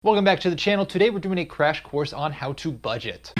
Welcome back to the channel. Today we're doing a crash course on how to budget.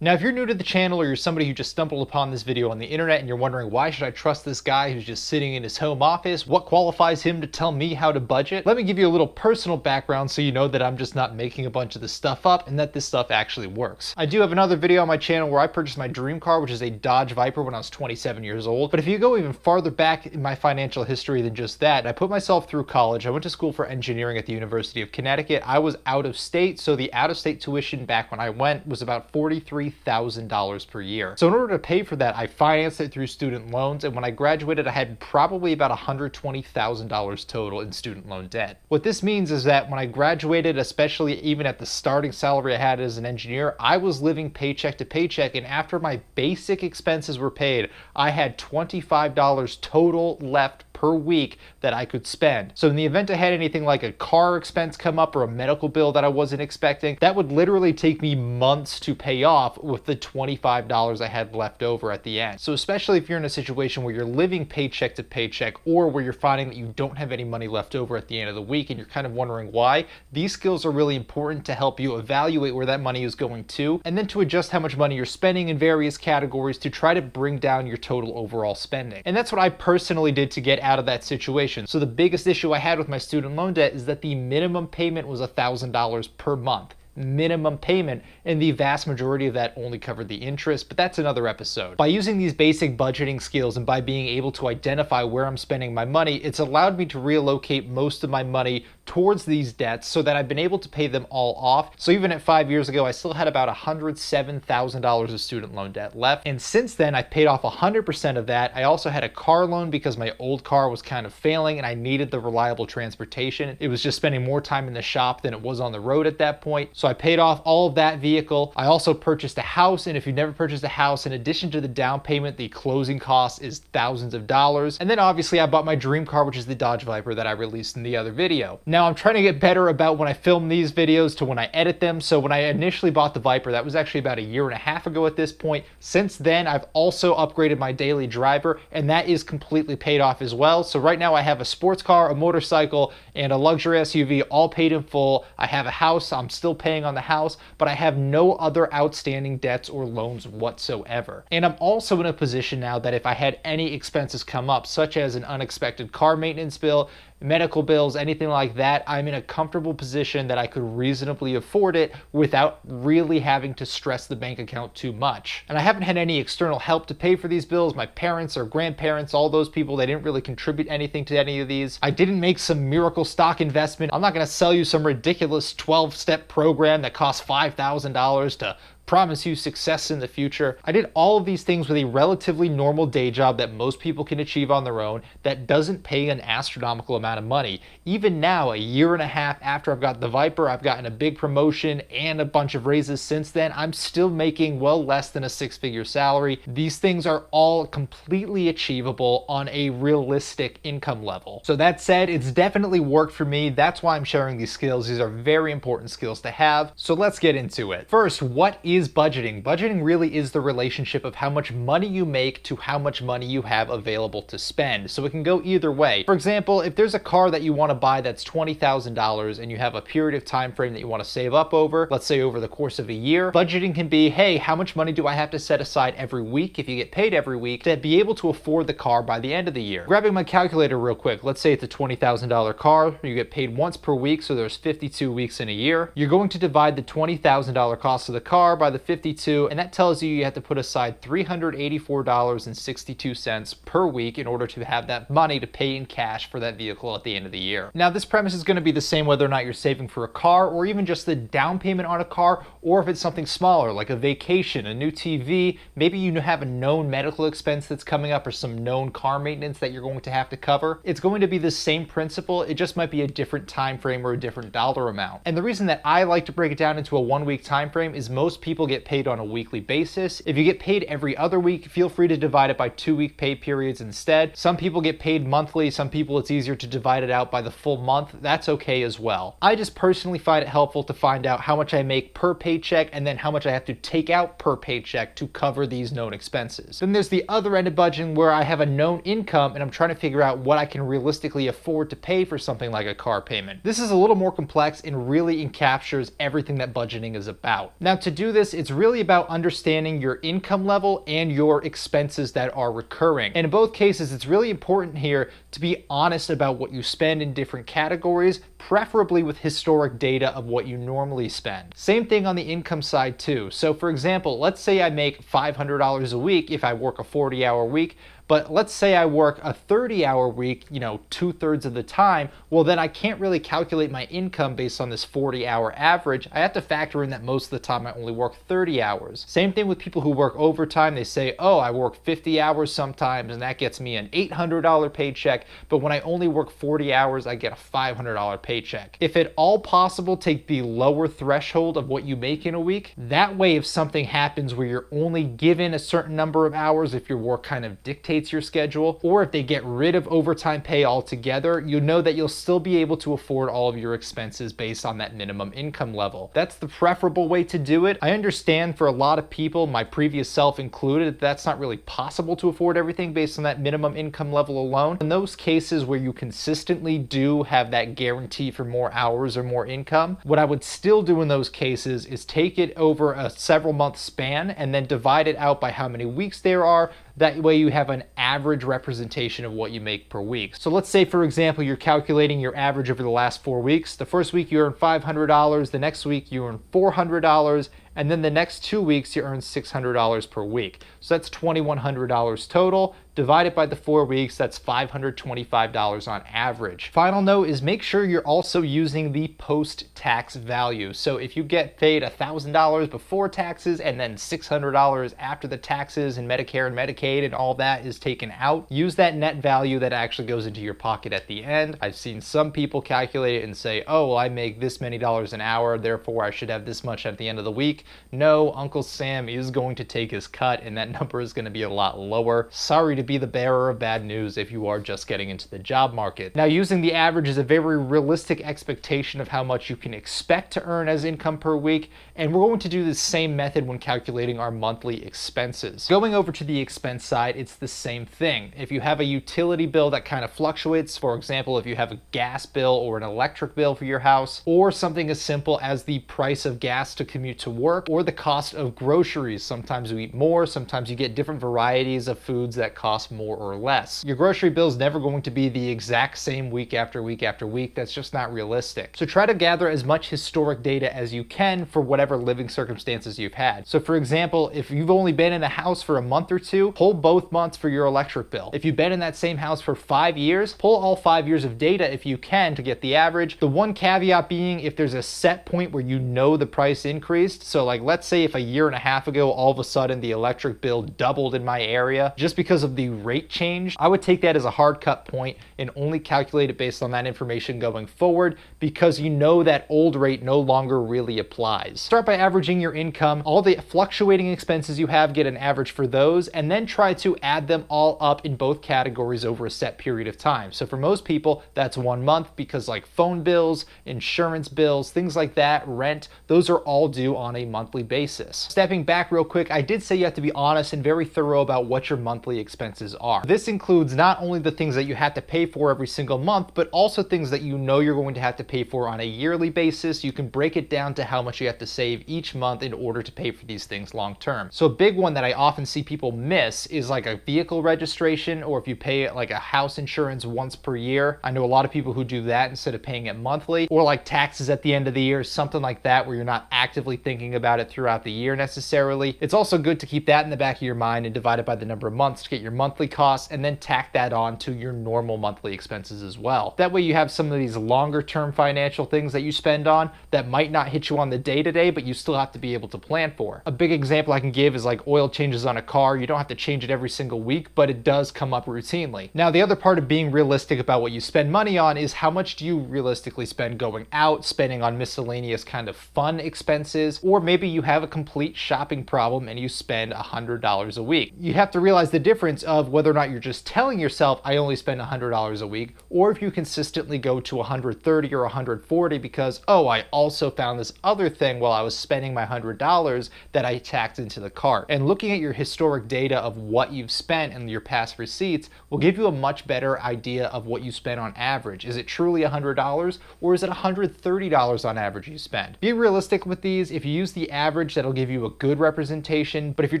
Now, if you're new to the channel or you're somebody who just stumbled upon this video on the internet and you're wondering why should I trust this guy who's just sitting in his home office, what qualifies him to tell me how to budget? Let me give you a little personal background so you know that I'm just not making a bunch of this stuff up and that this stuff actually works. I do have another video on my channel where I purchased my dream car, which is a Dodge Viper, when I was 27 years old. But if you go even farther back in my financial history than just that, I put myself through college. I went to school for engineering at the University of Connecticut. I was out of state, so the out-of-state tuition back when I went was about $43,000 per year. So in order to pay for that, I financed it through student loans, and when I graduated, I had probably about $120,000 total in student loan debt. What this means is that when I graduated, especially even at the starting salary I had as an engineer, I was living paycheck to paycheck, and after my basic expenses were paid, I had $25 total left per week that I could spend. So in the event I had anything like a car expense come up or a medical bill that I wasn't expecting, that would literally take me months to pay off with the $25 I had left over at the end. So especially if you're in a situation where you're living paycheck to paycheck, or where you're finding that you don't have any money left over at the end of the week and you're kind of wondering why, these skills are really important to help you evaluate where that money is going to, and then to adjust how much money you're spending in various categories to try to bring down your total overall spending. And that's what I personally did to get out of that situation. So the biggest issue I had with my student loan debt is that the minimum payment was $1,000 per month. Minimum payment, and the vast majority of that only covered the interest, but that's another episode. By using these basic budgeting skills and by being able to identify where I'm spending my money, it's allowed me to reallocate most of my money towards these debts so that I've been able to pay them all off. So even at 5 years ago, I still had about $107,000 of student loan debt left, and since then I've paid off 100% of that. I also had a car loan because my old car was kind of failing and I needed the reliable transportation. It was just spending more time in the shop than it was on the road at that point. So I paid off all of that vehicle. I also purchased a house, and if you've never purchased a house, in addition to the down payment, the closing cost is thousands of dollars. And then obviously I bought my dream car, which is the Dodge Viper that I released in the other video. Now I'm trying to get better about when I film these videos to when I edit them. So when I initially bought the Viper, that was actually about a year and a half ago at this point. Since then, I've also upgraded my daily driver, and that is completely paid off as well. So right now I have a sports car, a motorcycle, and a luxury SUV all paid in full. I have a house. I'm still paying on the house, but I have no other outstanding debts or loans whatsoever. And I'm also in a position now that if I had any expenses come up, such as an unexpected car maintenance bill, medical bills, anything like that, I'm in a comfortable position that I could reasonably afford it without really having to stress the bank account too much. And I haven't had any external help to pay for these bills. My parents or grandparents, all those people, they didn't really contribute anything to any of these. I didn't make some miracle stock investment. I'm not going to sell you some ridiculous 12-step program that costs $5,000 to promise you success in the future. I did all of these things with a relatively normal day job that most people can achieve on their own that doesn't pay an astronomical amount of money. Even now, a year and a half after I've got the Viper, I've gotten a big promotion and a bunch of raises since then, I'm still making well less than a six-figure salary. These things are all completely achievable on a realistic income level. So that said, it's definitely worked for me. That's why I'm sharing these skills. These are very important skills to have. So let's get into it. First, what is budgeting? Budgeting really is the relationship of how much money you make to how much money you have available to spend. So it can go either way. For example, if there's a car that you want to buy that's $20,000 and you have a period of time frame that you want to save up over, let's say over the course of a year, budgeting can be, hey, how much money do I have to set aside every week if you get paid every week to be able to afford the car by the end of the year? Grabbing my calculator real quick, let's say it's a $20,000 car, you get paid once per week, so there's 52 weeks in a year. You're going to divide the $20,000 cost of the car by the 52, and that tells you have to put aside $384.62 per week in order to have that money to pay in cash for that vehicle at the end of the year. Now, this premise is going to be the same whether or not you're saving for a car or even just the down payment on a car, or if it's something smaller like a vacation, a new TV, maybe you have a known medical expense that's coming up or some known car maintenance that you're going to have to cover. It's going to be the same principle, it just might be a different time frame or a different dollar amount. And the reason that I like to break it down into a 1 week time frame is most people people get paid on a weekly basis. If you get paid every other week, feel free to divide it by 2-week pay periods instead. Some people get paid monthly. Some people it's easier to divide it out by the full month. That's okay as well. I just personally find it helpful to find out how much I make per paycheck and then how much I have to take out per paycheck to cover these known expenses. Then there's the other end of budgeting where I have a known income and I'm trying to figure out what I can realistically afford to pay for something like a car payment. This is a little more complex and really encaptures everything that budgeting is about. Now, to do this, it's really about understanding your income level and your expenses that are recurring. And in both cases, it's really important here to be honest about what you spend in different categories, preferably with historic data of what you normally spend. Same thing on the income side too. So for example, let's say I make $500 a week if I work a 40-hour week, but let's say I work a 30-hour week, 2/3 of the time, well then I can't really calculate my income based on this 40-hour average. I have to factor in that most of the time I only work 30 hours. Same thing with people who work overtime. They say, oh, I work 50 hours sometimes and that gets me an $800 paycheck, but when I only work 40 hours, I get a $500 paycheck. If at all possible, take the lower threshold of what you make in a week. That way, if something happens where you're only given a certain number of hours, if your work kind of dictates your schedule, or if they get rid of overtime pay altogether, you know that you'll still be able to afford all of your expenses based on that minimum income level. That's the preferable way to do it. I understand for a lot of people, my previous self included, that's not really possible to afford everything based on that minimum income level alone. In those cases where you consistently do have that guarantee for more hours or more income, what I would still do in those cases is take it over a several month span and then divide it out by how many weeks there are. That way you have an average representation of what you make per week. So let's say, for example, you're calculating your average over the last 4 weeks. The first week you earn $500, the next week you earn $400, and then the next 2 weeks you earn $600 per week. So that's $2,100 total. Divided by the 4 weeks, that's $525 on average. Final note is make sure you're also using the post-tax value. So if you get paid $1,000 before taxes and then $600 after the taxes and Medicare and Medicaid and all that is taken out, use that net value that actually goes into your pocket at the end. I've seen some people calculate it and say, oh, well, I make this many dollars an hour, therefore I should have this much at the end of the week. No, Uncle Sam is going to take his cut and that number is going to be a lot lower. Sorry to be the bearer of bad news if you are just getting into the job market. Now, using the average is a very realistic expectation of how much you can expect to earn as income per week, and we're going to do the same method when calculating our monthly expenses. Going over to the expense side, it's the same thing. If you have a utility bill that kind of fluctuates, for example, if you have a gas bill or an electric bill for your house, or something as simple as the price of gas to commute to work, or the cost of groceries. Sometimes you eat more, sometimes you get different varieties of foods that cost more or less. Your grocery bill is never going to be the exact same week after week after week. That's just not realistic. So try to gather as much historic data as you can for whatever living circumstances you've had. So for example, if you've only been in a house for a month or two, pull both months for your electric bill. If you've been in that same house for 5 years, pull all 5 years of data if you can to get the average. The one caveat being if there's a set point where you know the price increased. So like, let's say if a year and a half ago, all of a sudden the electric bill doubled in my area just because of the rate change, I would take that as a hard cut point and only calculate it based on that information going forward, because you know that old rate no longer really applies. Start by averaging your income. All the fluctuating expenses you have, get an average for those, and then try to add them all up in both categories over a set period of time. So for most people, that's 1 month, because like phone bills, insurance bills, things like that, rent, those are all due on a monthly basis. Stepping back real quick, I did say you have to be honest and very thorough about what your monthly expenses are. This includes not only the things that you have to pay for every single month, but also things that you know you're going to have to pay for on a yearly basis. You can break it down to how much you have to save each month in order to pay for these things long term. So a big one that I often see people miss is like a vehicle registration, or if you pay like a house insurance once per year. I know a lot of people who do that instead of paying it monthly, or like taxes at the end of the year, something like that where you're not actively thinking about it throughout the year necessarily. It's also good to keep that in the back of your mind and divide it by the number of months to get your monthly costs, and then tack that on to your normal monthly expenses as well. That way you have some of these longer term financial things that you spend on that might not hit you on the day-to-day, but you still have to be able to plan for. A big example I can give is like oil changes on a car. You don't have to change it every single week, but it does come up routinely. Now, the other part of being realistic about what you spend money on is how much do you realistically spend going out, spending on miscellaneous kind of fun expenses, or maybe you have a complete shopping problem and you spend $100 a week. You have to realize the difference of whether or not you're just telling yourself, I only spend $100 a week, or if you consistently go to 130 or 140 because, oh, I also found this other thing while I was spending my $100 that I tacked into the cart. And looking at your historic data of what you've spent and your past receipts will give you a much better idea of what you spend on average. Is it truly $100 or is it $130 on average you spend? Be realistic with these. If you use the average, that'll give you a good representation. But if you're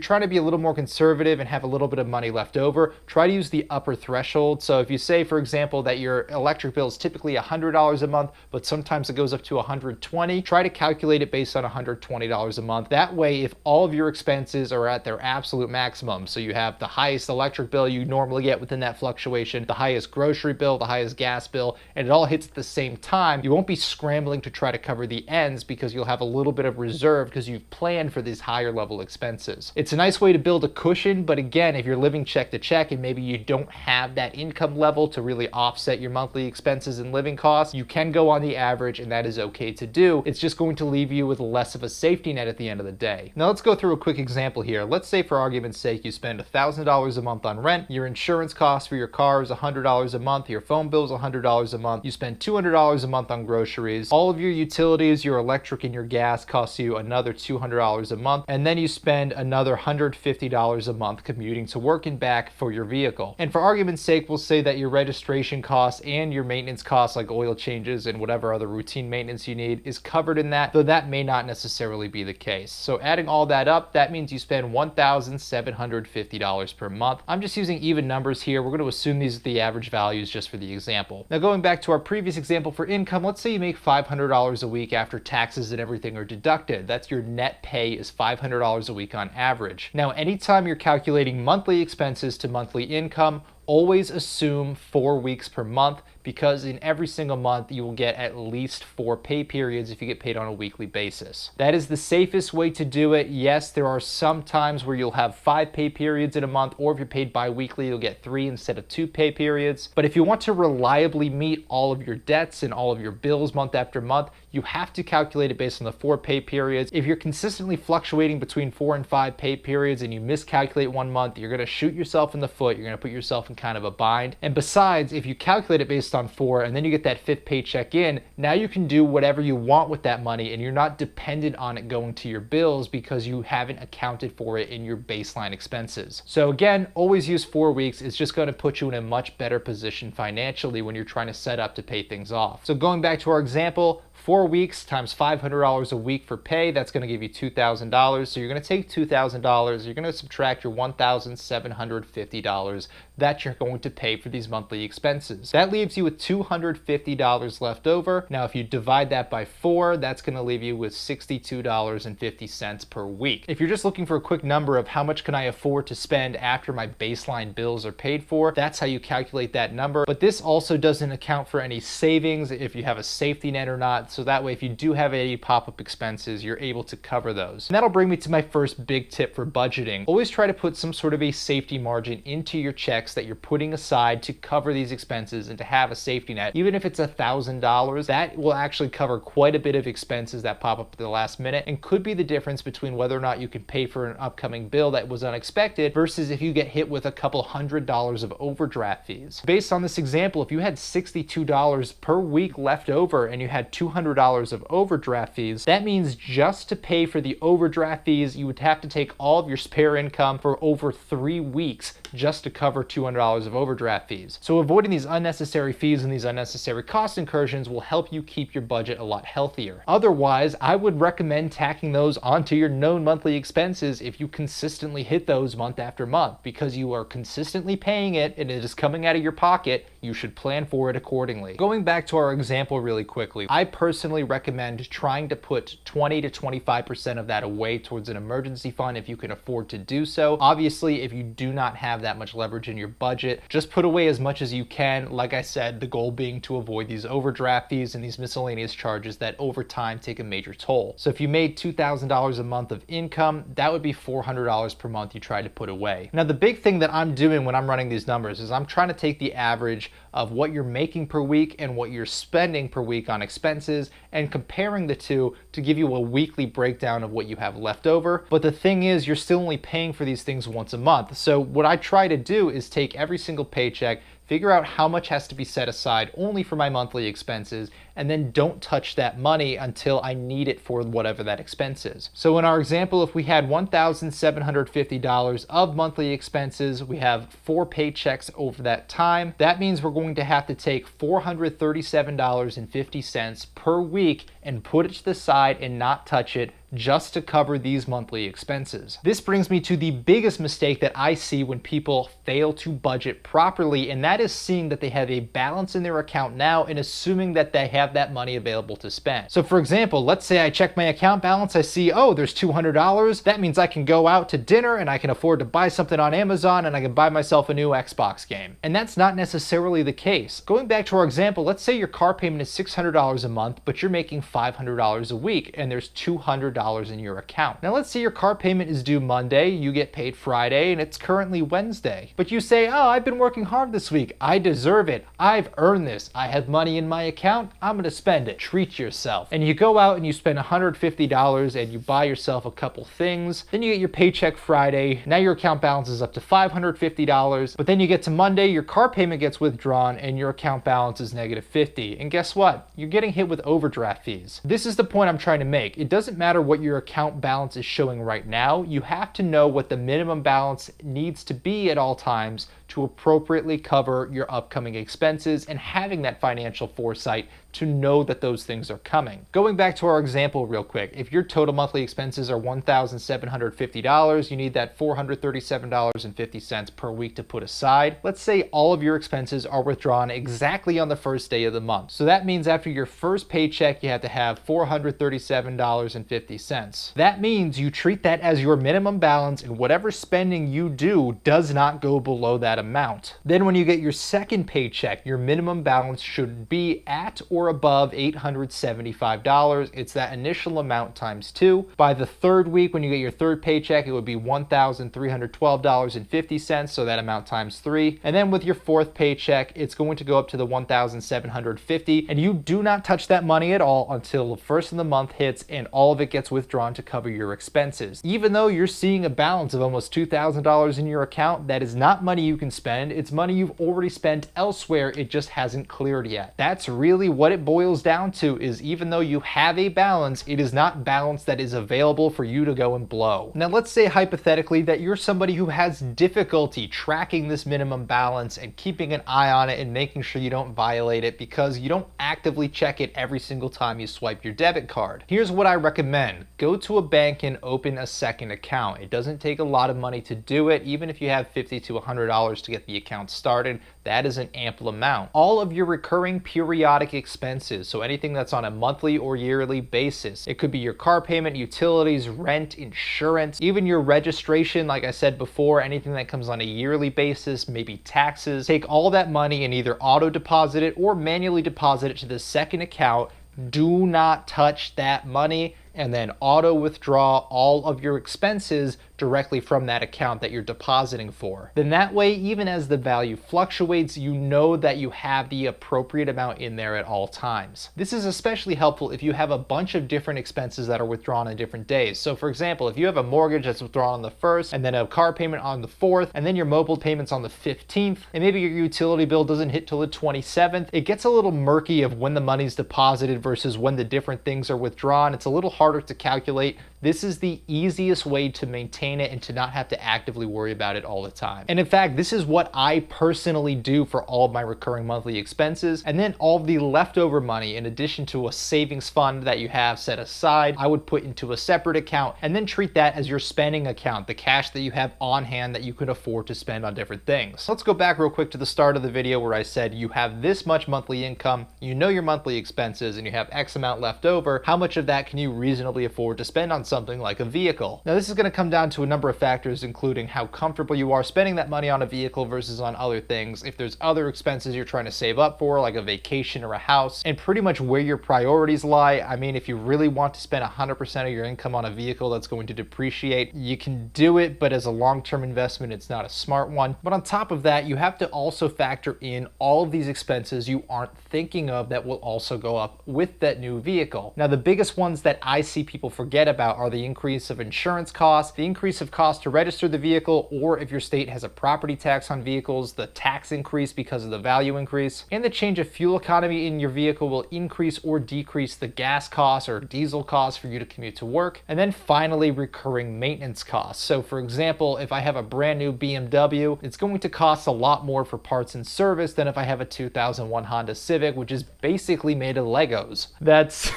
trying to be a little more conservative and have a little bit of money left over, try to use the upper threshold. So if you say, for example, that your electric bill is typically $100 a month, but sometimes it goes up to $120, try to calculate it based on $120 a month. That way, if all of your expenses are at their absolute maximum, so you have the highest electric bill you normally get within that fluctuation, the highest grocery bill, the highest gas bill, and it all hits at the same time, you won't be scrambling to try to cover the ends because you'll have a little bit of reserve because you've planned for these higher level expenses. It's a nice way to build a cushion, but again, if you're living check to check and maybe you don't have that income level to really offset your monthly expenses and living costs, you can go on the average, and that is okay to do. It's just going to leave you with less of a safety net at the end of the day. Now let's go through a quick example here. Let's say, for argument's sake, you spend $1,000 a month on rent, your insurance cost for your car is $100 a month, your phone bill is $100 a month, you spend $200 a month on groceries, all of your utilities, your electric and your gas costs you another $200 a month, and then you spend another $150 a month commuting to work and back for your vehicle. And for argument's sake, we'll say that your registration costs and your maintenance costs like oil changes and whatever other routine maintenance you need is covered in that, though that may not necessarily be the case. So adding all that up, that means you spend $1,750 per month. I'm just using even numbers here. We're going to assume these are the average values just for the example. Now going back to our previous example for income, let's say you make $500 a week after taxes and everything are deducted. That's your net pay is $500 a week on average. Now anytime you're calculating monthly expenses to monthly income, always assume 4 weeks per month, because in every single month you will get at least 4 pay periods if you get paid on a weekly basis. That is the safest way to do it. Yes, there are some times where you'll have 5 pay periods in a month, or if you're paid bi-weekly, you'll get 3 instead of 2 pay periods. But if you want to reliably meet all of your debts and all of your bills month after month, you have to calculate it based on the 4 pay periods. If you're consistently fluctuating between 4 and 5 pay periods and you miscalculate one month, you're going to shoot yourself in the foot. You're going to put yourself in kind of a bind. And besides, if you calculate it based on 4 and then you get that 5th paycheck in, now you can do whatever you want with that money and you're not dependent on it going to your bills because you haven't accounted for it in your baseline expenses. So again, always use 4 weeks. It's just going to put you in a much better position financially when you're trying to set up to pay things off. So going back to our example, 4 weeks times $500 a week for pay, that's going to give you $2,000. So you're going to take $2,000, you're going to subtract your $1,750 that you're going to pay for these monthly expenses. That leaves you with $250 left over. Now, if you divide that by 4, that's going to leave you with $62.50 per week. If you're just looking for a quick number of how much can I afford to spend after my baseline bills are paid for, that's how you calculate that number. But this also doesn't account for any savings, if you have a safety net or not. So that way, if you do have any pop-up expenses, you're able to cover those. And that'll bring me to my first big tip for budgeting. Always try to put some sort of a safety margin into your checks that you're putting aside to cover these expenses and to have a safety net. Even if it's $1,000, that will actually cover quite a bit of expenses that pop up at the last minute and could be the difference between whether or not you can pay for an upcoming bill that was unexpected versus if you get hit with a couple $100s of overdraft fees. Based on this example, if you had $62 per week left over and you had $200 of overdraft fees, that means just to pay for the overdraft fees, you would have to take all of your spare income for over 3 weeks just to cover $200 of overdraft fees. So avoiding these unnecessary fees and these unnecessary cost incursions will help you keep your budget a lot healthier. Otherwise, I would recommend tacking those onto your known monthly expenses if you consistently hit those month after month, because you are consistently paying it and it is coming out of your pocket. You should plan for it accordingly. Going back to our example really quickly, I personally recommend trying to put 20 to 25% of that away towards an emergency fund if you can afford to do so. Obviously, if you do not have that much leverage in your budget, just put away as much as you can. Like I said, the goal being to avoid these overdraft fees and these miscellaneous charges that over time take a major toll. So if you made $2,000 a month of income, that would be $400 per month you try to put away. Now, the big thing that I'm doing when I'm running these numbers is I'm trying to take the average average of what you're making per week and what you're spending per week on expenses and comparing the two to give you a weekly breakdown of what you have left over. But the thing is, you're still only paying for these things once a month. So what I try to do is take every single paycheck, figure out how much has to be set aside only for my monthly expenses, and then don't touch that money until I need it for whatever that expense is. So in our example, if we had $1,750 of monthly expenses, we have 4 paychecks over that time. That means we're going to have to take $437.50 per week and put it to the side and not touch it just to cover these monthly expenses. This brings me to the biggest mistake that I see when people fail to budget properly, and that is seeing that they have a balance in their account now and assuming that they have that money available to spend. So for example, let's say I check my account balance, I see, oh, there's $200. That means I can go out to dinner and I can afford to buy something on Amazon and I can buy myself a new Xbox game. And that's not necessarily the case. Going back to our example, let's say your car payment is $600 a month, but you're making $500 a week and there's $200 in your account. Now let's say your car payment is due Monday, you get paid Friday, and it's currently Wednesday. But you say, oh, I've been working hard this week. I deserve it. I've earned this. I have money in my account. I'm gonna spend it. Treat yourself. And you go out and you spend $150 and you buy yourself a couple things. Then you get your paycheck Friday. Now your account balance is up to $550. But then you get to Monday, your car payment gets withdrawn and your account balance is -50. And guess what? You're getting hit with overdraft fees. This is the point I'm trying to make. It doesn't matter what your account balance is showing right now. You have to know what the minimum balance needs to be at all times to appropriately cover your upcoming expenses and having that financial foresight to know that those things are coming. Going back to our example real quick, if your total monthly expenses are $1,750, you need that $437.50 per week to put aside. Let's say all of your expenses are withdrawn exactly on the first day of the month. So that means after your first paycheck, you have to have $437.50. That means you treat that as your minimum balance, and whatever spending you do does not go below that amount. Then when you get your second paycheck, your minimum balance should be at or above $875. It's that initial amount times 2. By the third week, when you get your third paycheck, it would be $1,312.50, so that amount times 3. And then with your fourth paycheck, it's going to go up to the $1,750, and you do not touch that money at all until the first of the month hits and all of it gets withdrawn to cover your expenses. Even though you're seeing a balance of almost $2,000 in your account, that is not money you can spend. It's money you've already spent elsewhere. It just hasn't cleared yet. That's really what it boils down to, is even though you have a balance, it is not balance that is available for you to go and blow. Now let's say hypothetically that you're somebody who has difficulty tracking this minimum balance and keeping an eye on it and making sure you don't violate it because you don't actively check it every single time you swipe your debit card. Here's what I recommend. Go to a bank and open a second account. It doesn't take a lot of money to do it. Even if you have $50 to $100 to get the account started, that is an ample amount. All of your recurring periodic expenses, so anything that's on a monthly or yearly basis, it could be your car payment, utilities, rent, insurance, even your registration, like I said before, anything that comes on a yearly basis, maybe taxes. Take all that money and either auto deposit it or manually deposit it to the second account. Do not touch that money, and then auto withdraw all of your expenses directly from that account that you're depositing for. Then that way, even as the value fluctuates, you know that you have the appropriate amount in there at all times. This is especially helpful if you have a bunch of different expenses that are withdrawn on different days. So for example, if you have a mortgage that's withdrawn on the 1st, and then a car payment on the 4th, and then your mobile payments on the 15th, and maybe your utility bill doesn't hit till the 27th, it gets a little murky of when the money's deposited versus when the different things are withdrawn. It's a little harder to calculate. This is the easiest way to maintain it and to not have to actively worry about it all the time. And in fact, this is what I personally do for all of my recurring monthly expenses. And then all of the leftover money, in addition to a savings fund that you have set aside, I would put into a separate account and then treat that as your spending account, the cash that you have on hand that you could afford to spend on different things. Let's go back real quick to the start of the video where I said you have this much monthly income, you know your monthly expenses, and you have X amount left over. How much of that can you reasonably afford to spend on something like a vehicle? Now this is going to come down to to a number of factors, including how comfortable you are spending that money on a vehicle versus on other things, if there's other expenses you're trying to save up for, like a vacation or a house, and pretty much where your priorities lie. I mean, if you really want to spend 100% of your income on a vehicle that's going to depreciate, you can do it, but as a long-term investment, it's not a smart one. But on top of that, you have to also factor in all of these expenses you aren't thinking of that will also go up with that new vehicle. Now, the biggest ones that I see people forget about are the increase of insurance costs, the increase of cost to register the vehicle, or if your state has a property tax on vehicles, the tax increase because of the value increase, and the change of fuel economy in your vehicle will increase or decrease the gas costs or diesel costs for you to commute to work. And then finally, recurring maintenance costs. So for example, if I have a brand new BMW, it's going to cost a lot more for parts and service than if I have a 2001 Honda Civic, which is basically made of Legos. That's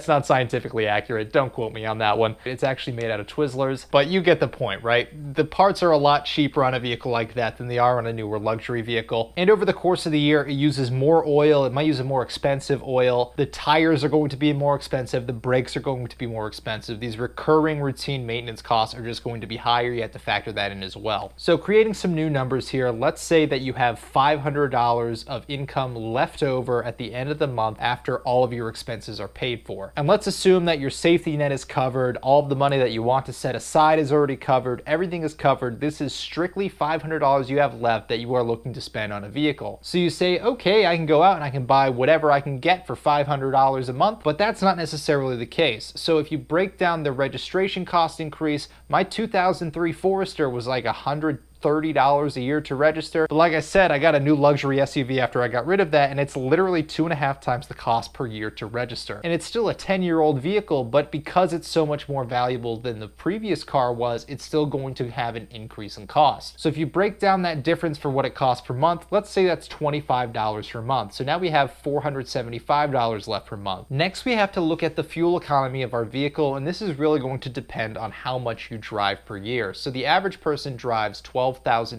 not scientifically accurate. Don't quote me on that one. It's actually made out of Twizzlers, but you get the point, right? The parts are a lot cheaper on a vehicle like that than they are on a newer luxury vehicle. And over the course of the year, it uses more oil. It might use a more expensive oil. The tires are going to be more expensive. The brakes are going to be more expensive. These recurring routine maintenance costs are just going to be higher. You have to factor that in as well. So creating some new numbers here, let's say that you have $500 of income left over at the end of the month after all of your expenses are paid for. And let's assume that your safety net is covered, all of the money that you want to set aside is already covered, everything is covered. This is strictly $500 you have left that you are looking to spend on a vehicle. So you say, okay, I can go out and I can buy whatever I can get for $500 a month, but that's not necessarily the case. So if you break down the registration cost increase, my 2003 Forester was like $130 a year to register. But like I said, I got a new luxury SUV after I got rid of that, and it's literally 2.5 times the cost per year to register. And it's still a 10-year-old vehicle, but because it's so much more valuable than the previous car was, it's still going to have an increase in cost. So if you break down that difference for what it costs per month, let's say that's $25 per month. So now we have $475 left per month. Next, we have to look at the fuel economy of our vehicle, and this is really going to depend on how much you drive per year. So the average person drives 12,000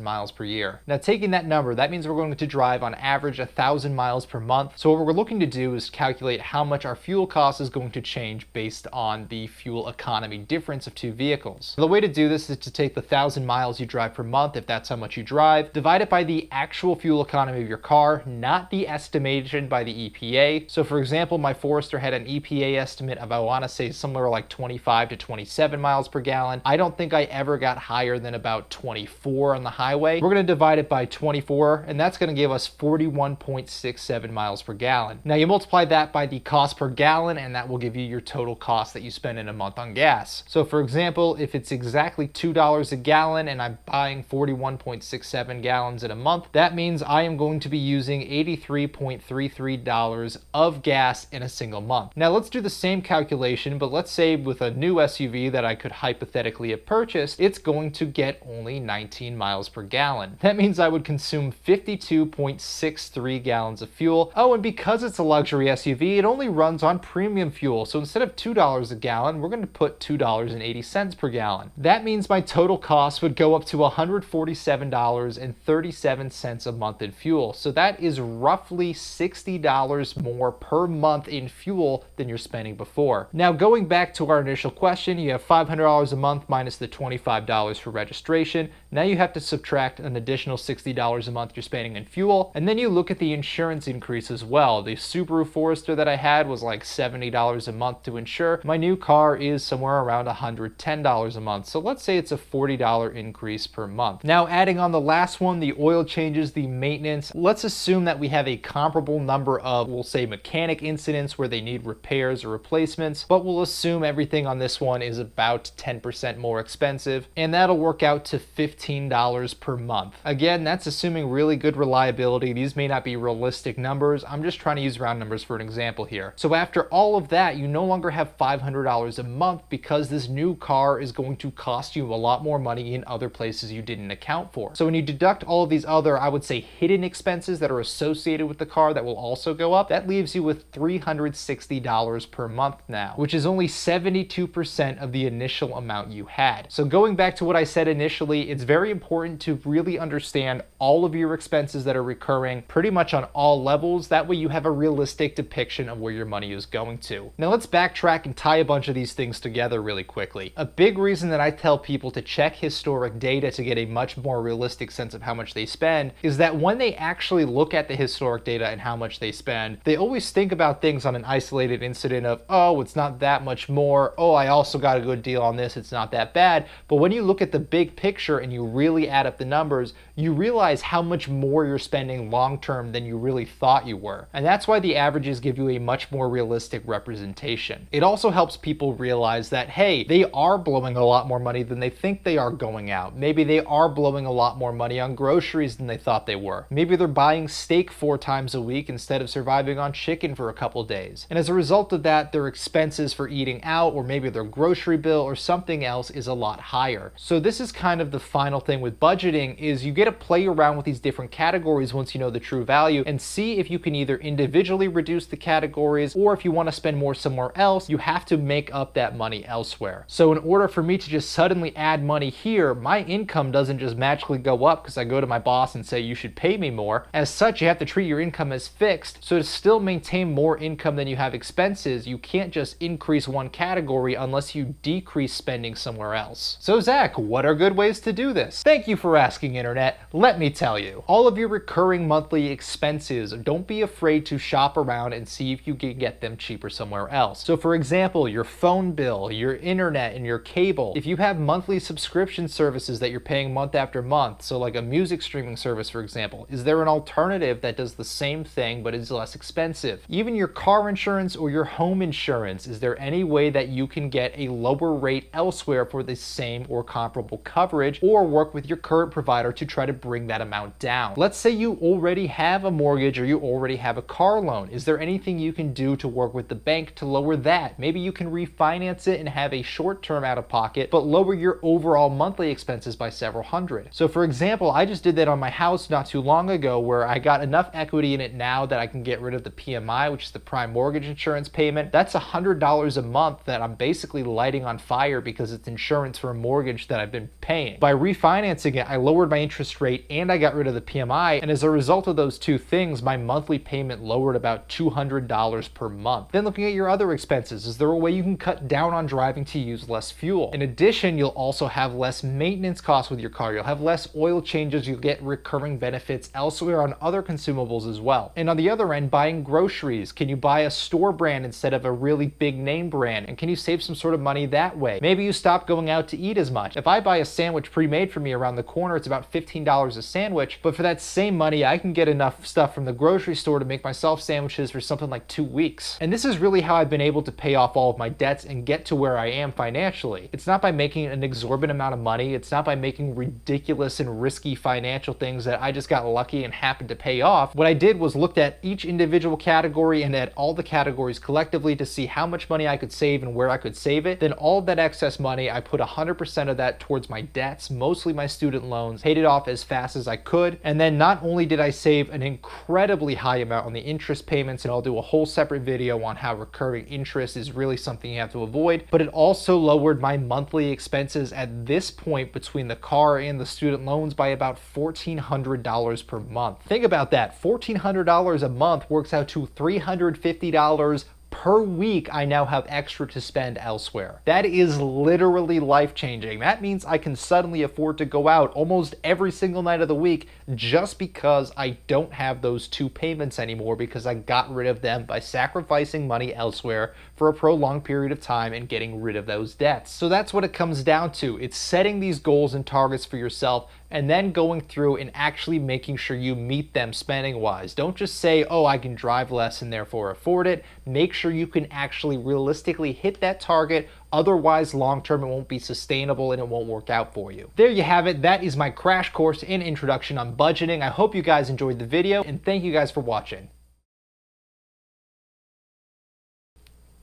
miles per year. Now, taking that number, that means we're going to drive on average 1,000 miles per month. So what we're looking to do is calculate how much our fuel cost is going to change based on the fuel economy difference of two vehicles. The way to do this is to take the 1,000 miles you drive per month, if that's how much you drive, divide it by the actual fuel economy of your car, not the estimation by the EPA. So for example, my Forester had an EPA estimate of, I want to say, somewhere like 25 to 27 miles per gallon. I don't think I ever got higher than about 24 on the highway. We're going to divide it by 24, and that's going to give us 41.67 miles per gallon. Now you multiply that by the cost per gallon, and that will give you your total cost that you spend in a month on gas. So for example, if it's exactly $2 a gallon and I'm buying 41.67 gallons in a month, that means I am going to be using $83.33 of gas in a single month. Now let's do the same calculation, but let's say with a new SUV that I could hypothetically have purchased, it's going to get only 19 miles per gallon. That means I would consume 52.63 gallons of fuel. Oh, and because it's a luxury SUV, it only runs on premium fuel. So instead of $2 a gallon, we're going to put $2.80 per gallon. That means my total cost would go up to $147.37 a month in fuel. So that is roughly $60 more per month in fuel than you're spending before. Now, going back to our initial question, you have $500 a month minus the $25 for registration. Now you have to subtract an additional $60 a month you're spending in fuel, and then you look at the insurance increase as well. The Subaru Forester that I had was like $70 a month to insure. My new car is somewhere around $110 a month. So let's say it's a $40 increase per month. Now adding on the last one, the oil changes, the maintenance, let's assume that we have a comparable number of, we'll say, mechanic incidents where they need repairs or replacements, but we'll assume everything on this one is about 10% more expensive, and that'll work out to $15 per month. Again, that's assuming really good reliability. These may not be realistic numbers. I'm just trying to use round numbers for an example here. So after all of that, you no longer have $500 a month because this new car is going to cost you a lot more money in other places you didn't account for. So when you deduct all of these other, I would say, hidden expenses that are associated with the car that will also go up, that leaves you with $360 per month now, which is only 72% of the initial amount you had. So going back to what I said initially, it's very important to really understand all of your expenses that are recurring pretty much on all levels. That way you have a realistic depiction of where your money is going to. Now let's backtrack and tie a bunch of these things together really quickly. A big reason that I tell people to check historic data to get a much more realistic sense of how much they spend is that when they actually look at the historic data and how much they spend, they always think about things on an isolated incident of, oh, it's not that much more. Oh, I also got a good deal on this. It's not that bad. But when you look at the big picture and you really add up the numbers, you realize how much more you're spending long term than you really thought you were. And that's why the averages give you a much more realistic representation. It also helps people realize that, hey, they are blowing a lot more money than they think they are going out. Maybe they are blowing a lot more money on groceries than they thought they were. Maybe they're buying steak 4 times a week instead of surviving on chicken for a couple days. And as a result of that, their expenses for eating out, or maybe their grocery bill or something else, is a lot higher. So this is kind of the final thing with budgeting, is you get to play around with these different categories once you know the true value and see if you can either individually reduce the categories, or if you want to spend more somewhere else, you have to make up that money elsewhere. So in order for me to just suddenly add money here, my income doesn't just magically go up because I go to my boss and say you should pay me more. As such, you have to treat your income as fixed. So to still maintain more income than you have expenses, you can't just increase one category unless you decrease spending somewhere else. So Zach, what are good ways to do this? Thank you for asking, internet. Let me tell you. All of your recurring monthly expenses, don't be afraid to shop around and see if you can get them cheaper somewhere else. So for example, your phone bill, your internet, and your cable. If you have monthly subscription services that you're paying month after month, so like a music streaming service, for example, is there an alternative that does the same thing but is less expensive? Even your car insurance or your home insurance, is there any way that you can get a lower rate elsewhere for the same or comparable coverage, or work with your current provider to try to bring that amount down? Let's say you already have a mortgage or you already have a car loan. Is there anything you can do to work with the bank to lower that? Maybe you can refinance it and have a short-term out of pocket, but lower your overall monthly expenses by several hundred. So for example, I just did that on my house not too long ago, where I got enough equity in it now that I can get rid of the PMI, which is the prime mortgage insurance payment. That's $100 a month that I'm basically lighting on fire because it's insurance for a mortgage that I've been paying. By refinancing it, I lowered my interest rate and I got rid of the PMI, and as a result of those two things, my monthly payment lowered about $200 per month. Then looking at your other expenses, is there a way you can cut down on driving to use less fuel? In addition, you'll also have less maintenance costs with your car. You'll have less oil changes. You'll get recurring benefits elsewhere on other consumables as well. And on the other end, buying groceries. Can you buy a store brand instead of a really big name brand? And can you save some sort of money that way? Maybe you stop going out to eat as much. If I buy a sandwich pre-made for me around the corner, it's about $15 a sandwich, but for that same money, I can get enough stuff from the grocery store to make myself sandwiches for something like 2 weeks. And this is really how I've been able to pay off all of my debts and get to where I am financially. It's not by making an exorbitant amount of money. It's not by making ridiculous and risky financial things that I just got lucky and happened to pay off. What I did was looked at each individual category and at all the categories collectively to see how much money I could save and where I could save it. Then all of that excess money, I put 100% of that towards my debts, mostly my student loans, paid it off as fast as I could. And then not only did I save an incredibly high amount on the interest payments, and I'll do a whole separate video on how recurring interest is really something you have to avoid, but it also lowered my monthly expenses at this point between the car and the student loans by about $1,400 per month. Think about that. $1,400 a month works out to $350 per week I now have extra to spend elsewhere. That is literally life-changing. That means I can suddenly afford to go out almost every single night of the week just because I don't have those two payments anymore, because I got rid of them by sacrificing money elsewhere for a prolonged period of time and getting rid of those debts. So that's what it comes down to. It's setting these goals and targets for yourself and then going through and actually making sure you meet them spending wise. Don't just say, oh, I can drive less and therefore afford it. Make sure you can actually realistically hit that target. Otherwise, long-term, it won't be sustainable and it won't work out for you. There you have it. That is my crash course and introduction on budgeting. I hope you guys enjoyed the video, and thank you guys for watching.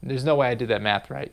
There's no way I did that math right.